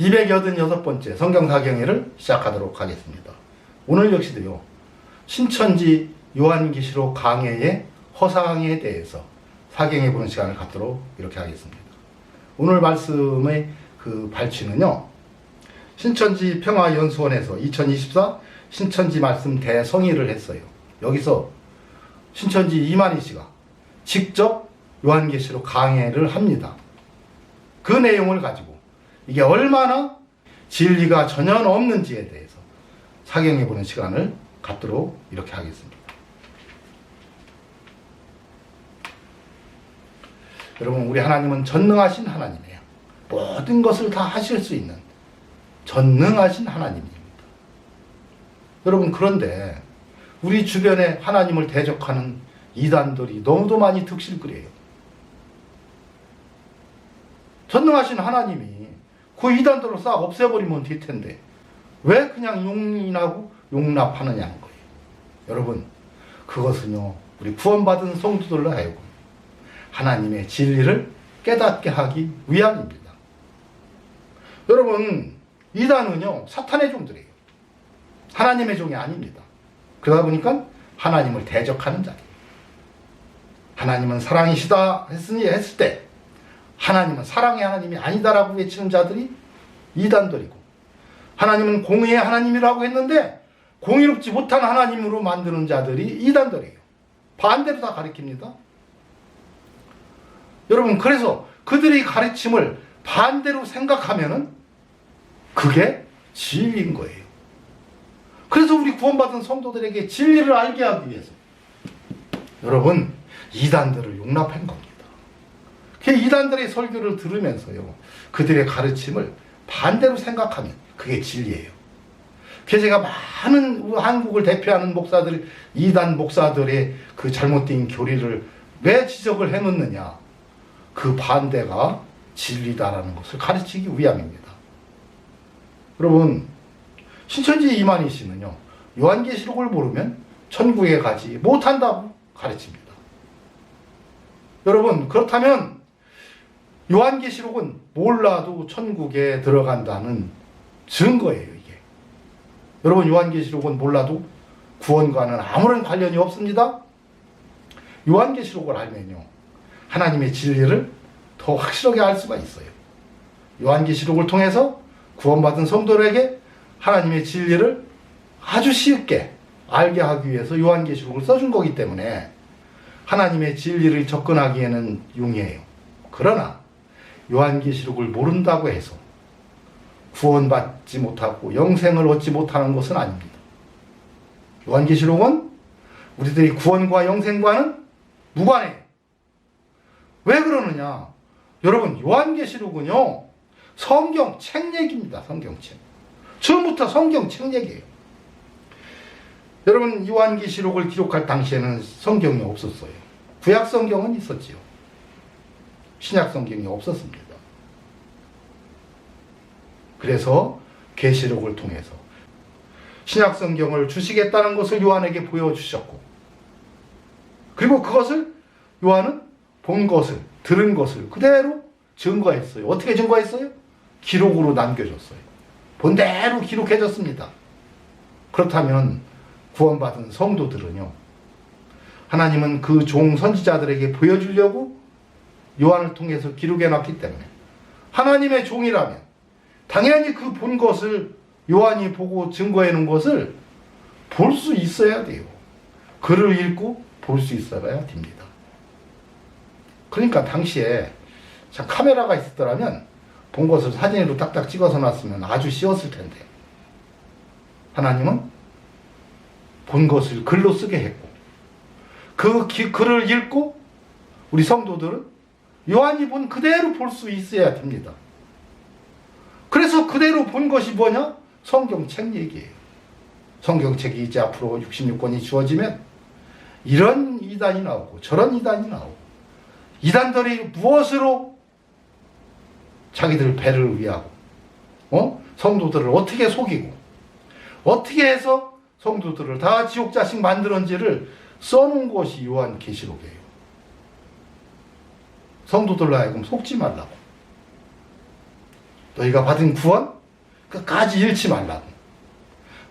286번째 성경사경회를 시작하도록 하겠습니다. 오늘 역시도요, 신천지 요한계시록 강해의 허상에 대해서 사경해 보는 시간을 갖도록 이렇게 하겠습니다. 오늘 말씀의 그 발취는요, 신천지 평화연수원에서 2024 신천지 말씀 대성의를 했어요. 여기서 신천지 이만희 씨가 직접 요한계시록 강해를 합니다. 그 내용을 가지고 이게 얼마나 진리가 전혀 없는지에 대해서 사경해 보는 시간을 갖도록 이렇게 하겠습니다. 여러분, 우리 하나님은 전능하신 하나님이에요. 모든 것을 다 하실 수 있는 전능하신 하나님입니다. 여러분, 그런데 우리 주변에 하나님을 대적하는 이단들이 너무도 많이 득실거려요. 전능하신 하나님이 그 이단들을 싹 없애버리면 될 텐데 왜 그냥 용인하고 용납하느냐는 거예요. 여러분, 그것은요, 우리 구원받은 성도들로 하여금 하나님의 진리를 깨닫게 하기 위함입니다. 여러분, 이단은요, 사탄의 종들이에요. 하나님의 종이 아닙니다. 그러다 보니까 하나님을 대적하는 자리예요. 하나님은 사랑이시다 했을 때 하나님은 사랑의 하나님이 아니다라고 외치는 자들이 이단들이고, 하나님은 공의의 하나님이라고 했는데 공의롭지 못한 하나님으로 만드는 자들이 이단들이에요. 반대로 다 가리킵니다. 여러분, 그래서 그들의 가르침을 반대로 생각하면은 그게 진리인 거예요. 그래서 우리 구원받은 성도들에게 진리를 알게 하기 위해서 여러분, 이단들을 용납한 겁니다. 그 이단들의 설교를 들으면서요, 그들의 가르침을 반대로 생각하면 그게 진리예요. 그래서 제가 많은 한국을 대표하는 목사들, 이단 목사들의 그 잘못된 교리를 왜 지적을 해놓느냐, 그 반대가 진리다라는 것을 가르치기 위함입니다. 여러분, 신천지 이만희 씨는요, 요한계시록을 모르면 천국에 가지 못한다고 가르칩니다. 여러분, 그렇다면 요한계시록은 몰라도 천국에 들어간다는 증거예요, 이게. 여러분, 요한계시록은 몰라도 구원과는 아무런 관련이 없습니다. 요한계시록을 알면요, 하나님의 진리를 더 확실하게 알 수가 있어요. 요한계시록을 통해서 구원받은 성도들에게 하나님의 진리를 아주 쉽게 알게 하기 위해서 요한계시록을 써준 거기 때문에 하나님의 진리를 접근하기에는 용이해요. 그러나 요한계시록을 모른다고 해서 구원받지 못하고 영생을 얻지 못하는 것은 아닙니다. 요한계시록은 우리들이 구원과 영생과는 무관해요. 왜 그러느냐? 여러분, 요한계시록은요, 성경책 얘기입니다. 성경책. 처음부터 성경책 얘기예요. 여러분, 요한계시록을 기록할 당시에는 성경이 없었어요. 구약 성경은 있었지요. 신약 성경이 없었습니다. 그래서 계시록을 통해서 신약 성경을 주시겠다는 것을 요한에게 보여주셨고, 그리고 그것을 요한은 본 것을, 들은 것을 그대로 증거했어요. 어떻게 증거했어요? 기록으로 남겨줬어요. 본대로 기록해줬습니다. 그렇다면 구원받은 성도들은요, 하나님은 그 종 선지자들에게 보여주려고 요한을 통해서 기록해놨기 때문에 하나님의 종이라면 당연히 그 본 것을 요한이 보고 증거해놓은 것을 볼 수 있어야 돼요. 글을 읽고 볼 수 있어야 됩니다. 그러니까 당시에 참 카메라가 있었더라면 본 것을 사진으로 딱딱 찍어서 놨으면 아주 쉬웠을 텐데, 하나님은 본 것을 글로 쓰게 했고, 그 글을 읽고 우리 성도들은 요한이 본 그대로 볼 수 있어야 됩니다. 그래서 그대로 본 것이 뭐냐? 성경책 얘기예요. 성경책이 이제 앞으로 66권이 주어지면 이런 이단이 나오고 저런 이단이 나오고, 이단들이 무엇으로 자기들 배를 위하고 성도들을 어떻게 속이고 어떻게 해서 성도들을 다 지옥 자식 만드는지를 써놓은 것이 요한계시록이에요. 성도들로 하여금 속지 말라고. 너희가 받은 구원 끝까지 잃지 말라고.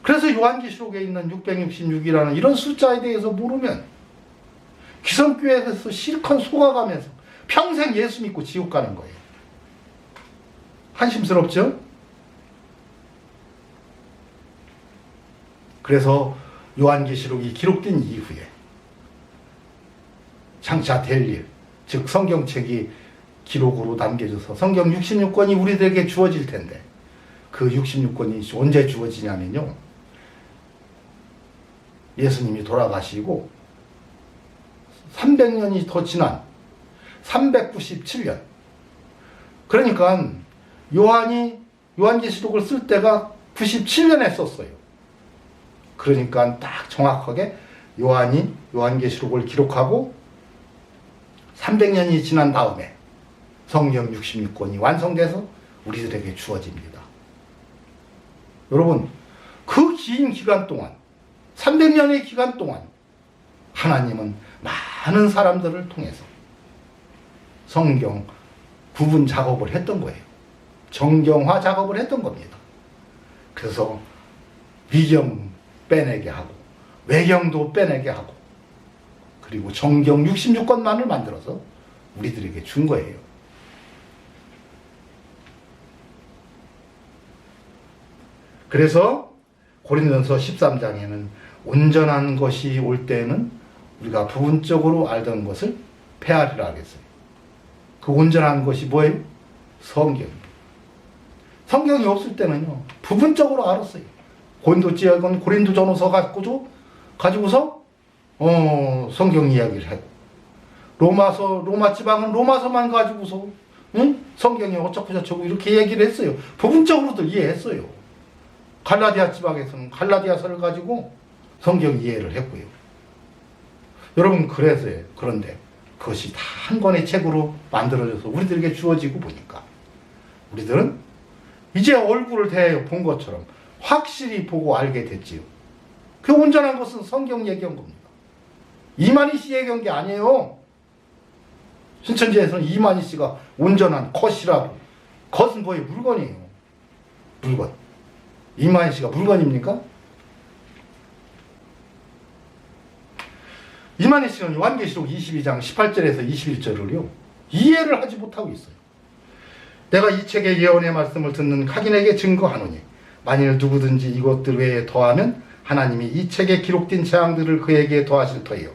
그래서 요한계시록에 있는 666이라는 이런 숫자에 대해서 모르면 기성교회에서 실컷 속아가면서 평생 예수 믿고 지옥 가는 거예요. 한심스럽죠? 그래서 요한계시록이 기록된 이후에 장차 될 일, 즉 성경책이 기록으로 남겨져서 성경 66권이 우리들에게 주어질 텐데 그 66권이 언제 주어지냐면요, 예수님이 돌아가시고 300년이 더 지난 397년, 그러니까 요한계시록을 쓸 때가 97년에 썼어요. 그러니까 딱 정확하게 요한이 요한계시록을 기록하고 300년이 지난 다음에 성경 66권이 완성돼서 우리들에게 주어집니다. 여러분, 그 긴 기간 동안, 300년의 기간 동안 하나님은 많은 사람들을 통해서 성경 구분 작업을 했던 거예요. 정경화 작업을 했던 겁니다. 그래서 미경 빼내게 하고 외경도 빼내게 하고 그리고 정경 66권만을 만들어서 우리들에게 준 거예요. 그래서 고린도전서 13장에는 온전한 것이 올 때에는 우리가 부분적으로 알던 것을 폐하리라 하겠어요. 그 온전한 것이 뭐예요? 성경입니다. 성경이 없을 때는요, 부분적으로 알았어요. 고린도전서 가지고서 성경 이야기를 하고, 로마 지방은 로마서만 가지고서 성경이 어쩌고 저쩌고 이렇게 얘기를 했어요. 부분적으로도 이해했어요. 갈라디아 지방에서는 갈라디아서를 가지고 성경 이해를 했고요. 여러분, 그런데 그것이 다 한 권의 책으로 만들어져서 우리들에게 주어지고 보니까 우리들은 이제 얼굴을 대하여 본 것처럼 확실히 보고 알게 됐지요. 그 온전한 것은 성경 얘기한 겁니다. 이만희 씨 얘기한 게 아니에요. 신천지에서는 이만희 씨가 온전한 컷이라고. 컷은 거의 물건이에요. 물건. 이만희 씨가 물건입니까? 이만희 씨는 요한계시록 22장 18절에서 21절을요 이해를 하지 못하고 있어요. 내가 이 책의 예언의 말씀을 듣는 각인에게 증거하노니 만일 누구든지 이것들 외에 더하면 하나님이 이 책에 기록된 재앙들을 그에게 더하실 터이요.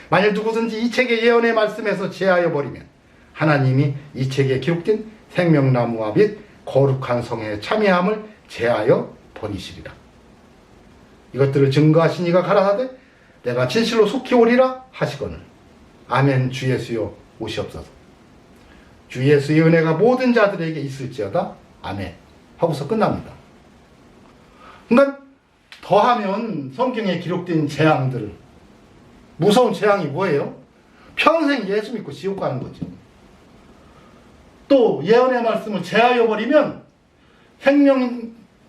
만일 누구든지 이 책의 예언의 말씀에서 제하여 버리면 하나님이 이 책에 기록된 생명나무와 및 거룩한 성의 참여함을 제하여 버리시리라. 이것들을 증거하시니가 가라사대 내가 진실로 속히 오리라 하시거늘. 아멘. 주 예수여 오시옵소서. 주 예수의 은혜가 모든 자들에게 있을지어다. 아멘. 하고서 끝납니다. 그러니까 더하면 성경에 기록된 재앙들, 무서운 재앙이 뭐예요? 평생 예수 믿고 지옥 가는 거죠. 또 예언의 말씀을 제하여 버리면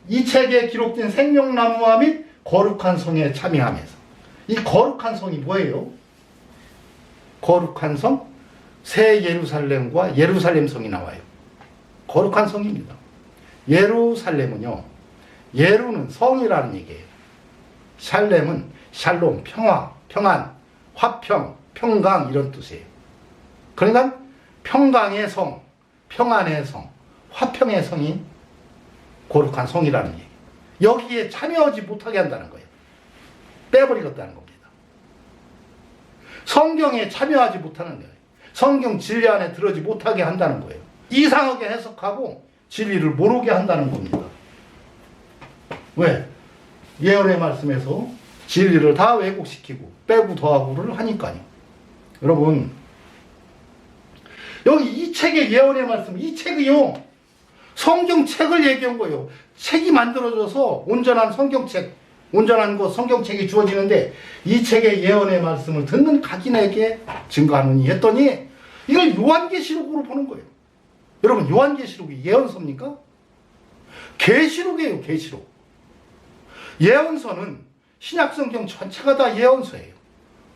이 책에 기록된 생명나무와 및 거룩한 성에 참여하면서, 이 거룩한 성이 뭐예요? 거룩한 성, 새 예루살렘과 예루살렘 성이 나와요. 거룩한 성입니다. 예루살렘은요, 예루는 성이라는 얘기예요. 샬렘은 샬롬, 평화, 평안, 화평, 평강 이런 뜻이에요. 그러니까 평강의 성, 평안의 성, 화평의 성이 거룩한 성이라는 얘기예요. 여기에 참여하지 못하게 한다는 거예요. 빼버리겠다는 겁니다. 성경에 참여하지 못하는 거예요. 성경 진리 안에 들어지 못하게 한다는 거예요. 이상하게 해석하고 진리를 모르게 한다는 겁니다. 왜? 예언의 말씀에서 진리를 다 왜곡시키고 빼고 더하고를 하니까요. 여러분, 여기 이 책의 예언의 말씀, 이 책이요, 성경책을 얘기한 거예요. 책이 만들어져서 온전한 성경책, 온전한 것 성경책이 주어지는데 이 책의 예언의 말씀을 듣는 각인에게 증거하느니 했더니 이걸 요한계시록으로 보는 거예요. 여러분, 요한계시록이 예언서입니까? 계시록이에요. 계시록. 예언서는 신약성경 전체가 다 예언서예요.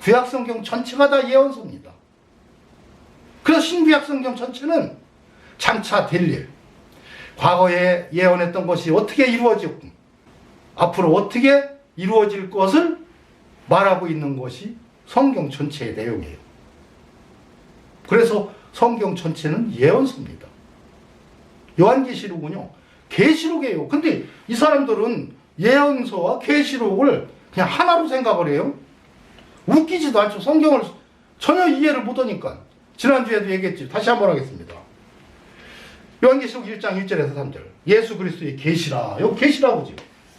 구약성경 전체가 다 예언서입니다. 그래서 신구약성경 전체는 장차 될 일, 과거에 예언했던 것이 어떻게 이루어졌고 앞으로 어떻게 이루어질 것을 말하고 있는 것이 성경 전체의 내용이에요. 그래서 성경 전체는 예언서입니다. 요한계시록은요, 계시록이에요. 근데 이 사람들은 예언서와 계시록을 그냥 하나로 생각을 해요. 웃기지도 않죠. 성경을 전혀 이해를 못하니까. 지난주에도 얘기했지. 다시 한번 하겠습니다. 요한계시록 1장 1절에서 3절. 예수 그리스도의 계시라. 여기 계시라고죠.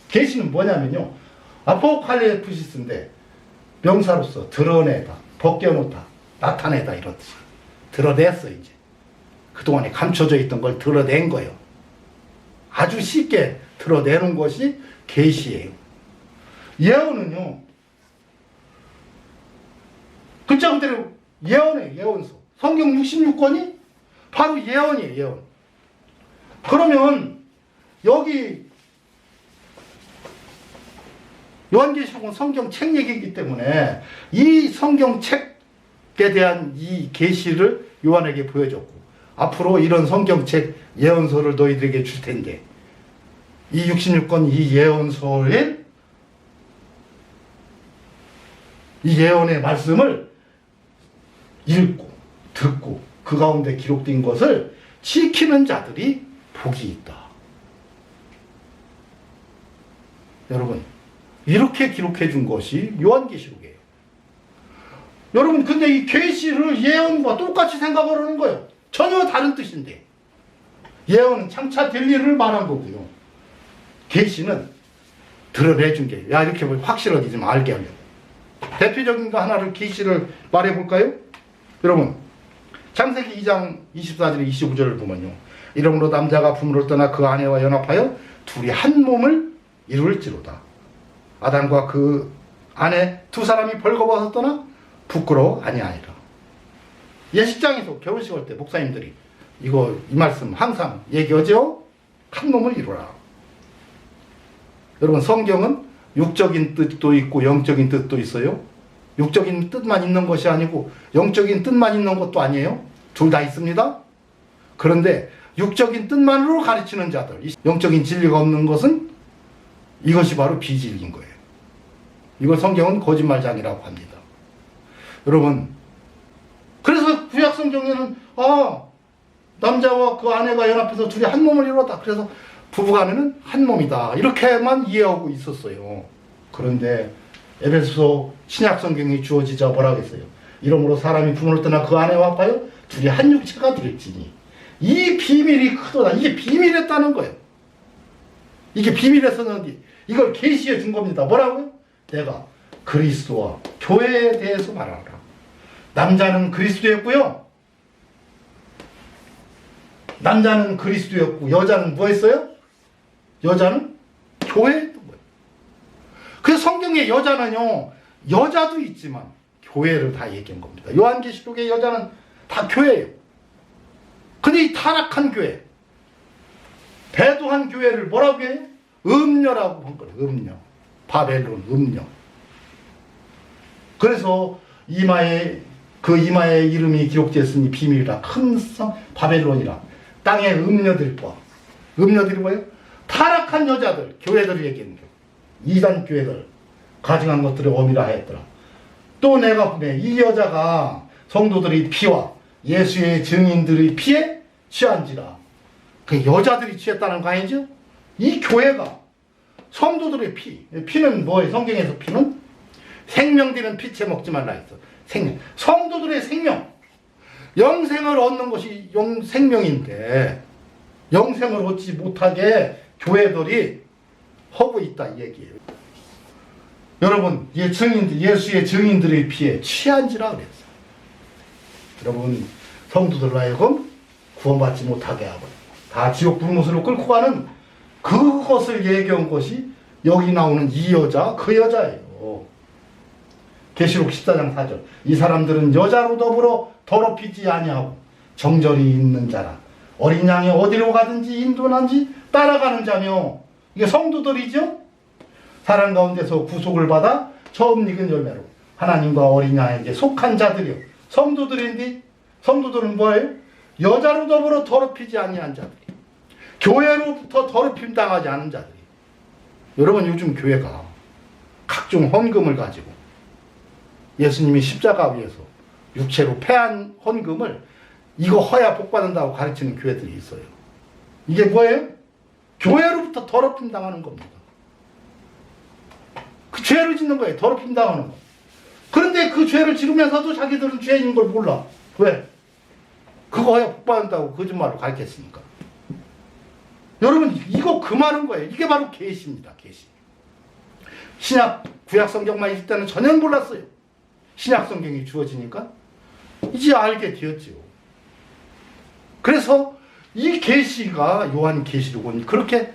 계시는 뭐냐면요, 아포칼리프시스인데 명사로서 드러내다, 벗겨놓다, 나타내다 이런 뜻이에요. 드러냈어. 이제 그동안에 감춰져 있던 걸 드러낸 거예요. 아주 쉽게 드러내는 것이 계시예요. 예언은요, 글자 그대로 예언이에요. 예언서. 성경 66권이 바로 예언이에요. 예언. 그러면 여기 요한계시록은 성경 책 얘기이기 때문에 이 성경 책에 대한 이 계시를 요한에게 보여줬고, 앞으로 이런 성경책 예언서를 너희들에게 줄 텐데, 이 66권 이 예언서에 이 예언의 말씀을 읽고 듣고 그 가운데 기록된 것을 지키는 자들이 복이 있다. 여러분, 이렇게 기록해 준 것이 요한계시록이에요. 여러분, 근데 이 계시를 예언과 똑같이 생각을 하는 거예요. 전혀 다른 뜻인데, 예언은 장차 될 일을 말한 거고요, 계시는 드러내준 게, 야, 이렇게 확실하게 좀 알게 하려고. 대표적인 거 하나를 계시를 말해 볼까요? 여러분, 창세기 2장 24절 25절을 보면요, 이러므로 남자가 부모를 떠나 그 아내와 연합하여 둘이 한 몸을 이룰지로다. 아담과 그 아내 두 사람이 벌거벗어 떠나 부끄러워 아니하니라. 예식장에서 결혼식 할 때 목사님들이 이 말씀 항상 얘기하죠. 한 몸을 이루라. 여러분, 성경은 육적인 뜻도 있고 영적인 뜻도 있어요. 육적인 뜻만 있는 것이 아니고 영적인 뜻만 있는 것도 아니에요. 둘 다 있습니다. 그런데 육적인 뜻만으로 가르치는 자들, 영적인 진리가 없는 것은 이것이 바로 비진리인 거예요. 이걸 성경은 거짓말장이라고 합니다. 여러분, 그래서 구약 성경에는 남자와 그 아내가 연합해서 둘이 한 몸을 이루었다. 그래서 부부간에는 한 몸이다. 이렇게만 이해하고 있었어요. 그런데 에베소서 신약 성경이 주어지자 뭐라고 했어요? 이러므로 사람이 부모를 떠나 그 아내와 합하여 둘이 한 육체가 될지니. 이 비밀이 크도다. 이게 비밀이었다는 거예요. 이게 비밀이었었는데 이걸 계시해 준 겁니다. 뭐라고요? 내가 그리스도와 교회에 대해서 말하라. 남자는 그리스도였고요, 남자는 그리스도였고, 여자는 뭐 했어요? 여자는 교회였던 거예요. 그래서 성경의 여자는요, 여자도 있지만 교회를 다 얘기한 겁니다. 요한계시록의 여자는 다 교회예요. 근데 이 타락한 교회, 배도한 교회를 뭐라고 해요? 음녀라고 한 거예요. 음녀. 바벨론 음녀. 그래서 이마에 이름이 기록되었으니 비밀이라. 큰 성 바벨론이라. 땅의 음녀들과, 음녀들이 뭐예요? 타락한 여자들, 교회들을 얘기하는 거예요. 이단 교회들, 가증한 것들의 어미라 하였더라. 또 내가 보매 이 여자가 성도들의 피와 예수의 증인들의 피에 취한지라. 그 여자들이 취했다는 거 아니죠? 이 교회가 성도들의 피는 뭐예요? 성경에서 피는 생명되는 피채 먹지 말라 했어. 생명. 성도들의 생명. 영생을 얻는 것이 생명인데 영생을 얻지 못하게 교회들이 하고 있다 이 얘기예요. 여러분, 예수의 증인들의 피에 취한지라 그랬어요. 여러분, 성도들로 하여금 구원받지 못하게 하고 다 지옥 불못으로 끌고 가는 그것을 얘기한 것이 여기 나오는 이 여자, 그 여자예요. 계시록 14장 4절. 이 사람들은 여자로 더불어 더럽히지 아니하고 정절이 있는 자라. 어린 양이 어디로 가든지 인도난지 따라가는 자며. 이게 성도들이죠. 사랑 가운데서 구속을 받아 처음 익은 열매로 하나님과 어린 양에게 속한 자들이요. 성도들인데 성도들은 뭐예요? 여자로 더불어 더럽히지 아니한 자들이. 교회로부터 더럽힘 당하지 않은 자들이. 여러분, 요즘 교회가 각종 헌금을 가지고 예수님이 십자가 위에서 육체로 패한 헌금을 이거 허야 복 받는다고 가르치는 교회들이 있어요. 이게 뭐예요? 교회로부터 더럽힘 당하는 겁니다. 그 죄를 짓는 거예요. 더럽힘 당하는 거. 그런데 그 죄를 지르면서도 자기들은 죄인 걸 몰라. 왜? 그거 허야 복 받는다고 거짓말로 가르쳤으니까. 여러분, 이거 그 말인 거예요. 이게 바로 계시입니다. 계시. 신약 구약 성경만 있을 때는 전혀 몰랐어요. 신약 성경이 주어지니까 이제 알게 되었지요. 그래서 이 계시가 요한 계시록은 그렇게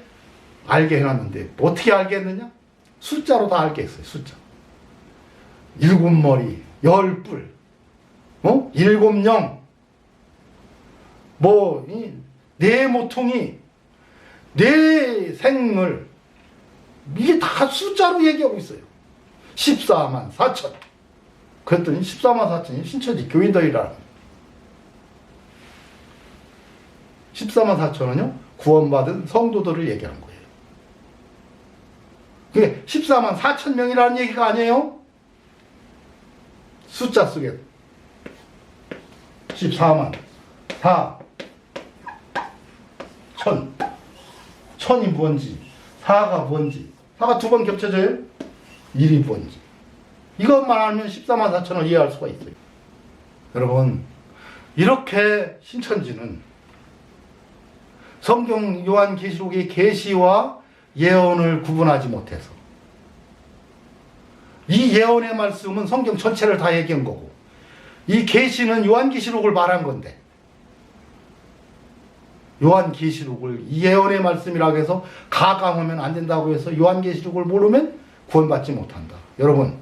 알게 해놨는데 어떻게 알게 했느냐? 숫자로 다 알게 했어요. 숫자. 7머리, 10뿔, 7영, 네 모퉁이, 네 생을, 이게 다 숫자로 얘기하고 있어요. 14만 4천. 그랬더니 14만 4천이 신천지 교인들이라는. 14만 4천은요, 구원받은 성도들을 얘기하는 거예요. 그게 14만 4천 명이라는 얘기가 아니에요. 숫자 속에 14만 4 천. 천이 뭔지, 4가 뭔지. 4가 두 번 겹쳐져요? 1이 뭔지. 이것만 알면 14만 4천을 이해할 수가 있어요. 여러분, 이렇게 신천지는 성경 요한계시록의 계시와 예언을 구분하지 못해서, 이 예언의 말씀은 성경 전체를 다 얘기한 거고, 이 계시는 요한계시록을 말한 건데, 요한계시록을 이 예언의 말씀이라고 해서 가감하면 안 된다고 해서 요한계시록을 모르면 구원받지 못한다. 여러분,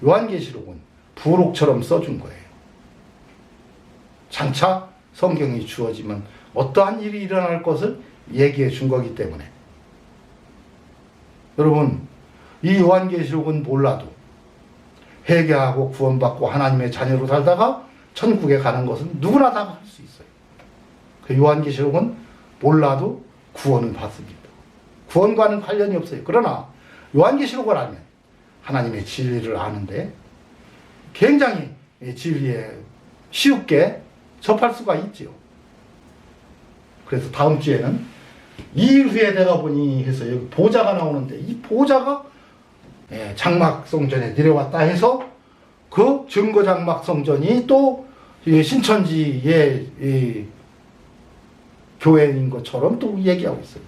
요한계시록은 부록처럼 써준 거예요. 장차 성경이 주어지면 어떠한 일이 일어날 것을 얘기해 준 거기 때문에. 여러분, 이 요한계시록은 몰라도 회개하고 구원받고 하나님의 자녀로 살다가 천국에 가는 것은 누구나 다 할 수 있어요. 그 요한계시록은 몰라도 구원은 받습니다. 구원과는 관련이 없어요. 그러나 요한계시록을 알면 하나님의 진리를 아는데 굉장히 진리에 쉽게 접할 수가 있지요. 그래서 다음 주에는 2일 후에 내가 보니 해서 여기 보좌가 나오는데, 이 보좌가 장막성전에 내려왔다 해서 그 증거장막성전이 또 신천지의 교회인 것처럼 또 얘기하고 있어요.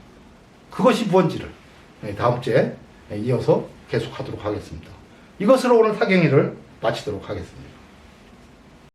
그것이 뭔지를 다음 주에 이어서 계속하도록 하겠습니다. 이것으로 오늘 사경위를 마치도록 하겠습니다.